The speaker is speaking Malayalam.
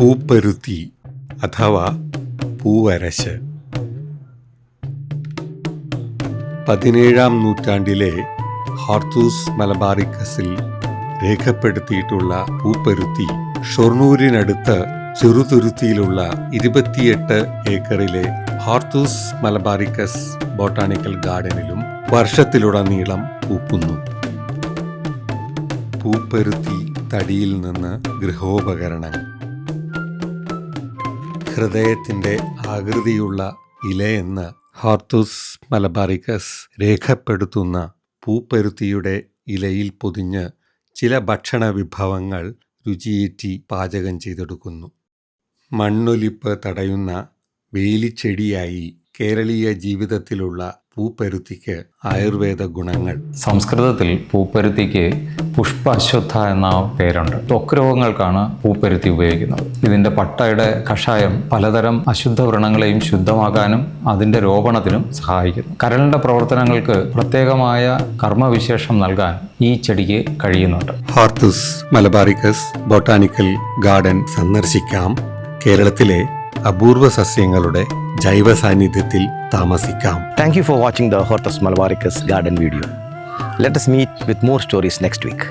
പൂപ്പരുത്തി അഥവാ പൂവരശ്. 17-ാം നൂറ്റാണ്ടിലെ ഹോർത്തൂസ് മലബാറിക്കസിൽ രേഖപ്പെടുത്തിയിട്ടുള്ള പൂപ്പരുത്തി ഷൊർണൂരിനടുത്ത് ചെറുതുരുത്തിയിലുള്ള 28 ഏക്കറിലെ ഹോർത്തൂസ് മലബാറിക്കസ് ബോട്ടാണിക്കൽ ഗാർഡനിലും വർഷത്തിലുടനീളം പൂക്കുന്നു. പൂപ്പരുത്തി തടിയിൽ നിന്ന് ഗൃഹോപകരണങ്ങൾ. ഹൃദയത്തിൻ്റെ ആകൃതിയുള്ള ഇലയെന്ന് ഹോർത്തൂസ് മലബാറിക്കസ് രേഖപ്പെടുത്തുന്ന പൂപ്പരുത്തിയുടെ ഇലയിൽ പൊതിഞ്ഞ് ചില ഭക്ഷണ വിഭവങ്ങൾ രുചിയേറ്റി പാചകം ചെയ്തെടുക്കുന്നു. മണ്ണൊലിപ്പ് തടയുന്ന വേലിച്ചെടിയായി കേരളീയ ജീവിതത്തിലുള്ള പൂപ്പരുത്തിക്ക് ആയുർവേദ ഗുണങ്ങൾ. സംസ്കൃതത്തിൽ പൂപ്പരുത്തിക്ക് പുഷ്പ അശ്വത്ഥ എന്ന പേരുണ്ട്. ത്വക്ക് രോഗങ്ങൾക്കാണ് പൂപ്പരുത്തി ഉപയോഗിക്കുന്നത്. ഇതിൻ്റെ പട്ടയുടെ കഷായം പലതരം അശുദ്ധ വ്രണങ്ങളെയും ശുദ്ധമാക്കാനും അതിൻ്റെ രോപണത്തിനും സഹായിക്കുന്നു. കരളിൻ്റെ പ്രവർത്തനങ്ങൾക്ക് പ്രത്യേകമായ കർമ്മവിശേഷം നൽകാൻ ഈ ചെടിക്ക് കഴിയുന്നുണ്ട്. ഹോർത്തൂസ് മലബാറിക്കസ് ബോട്ടാണിക്കൽ ഗാർഡൻ സന്ദർശിക്കാം. കേരളത്തിലെ അപൂർവ സസ്യങ്ങളുടെ ജൈവ സാന്നിധ്യത്തിൽ താമസിക്കാം. Thank you for watching the Hortus Malabaricus garden video. Let us meet with more stories next week.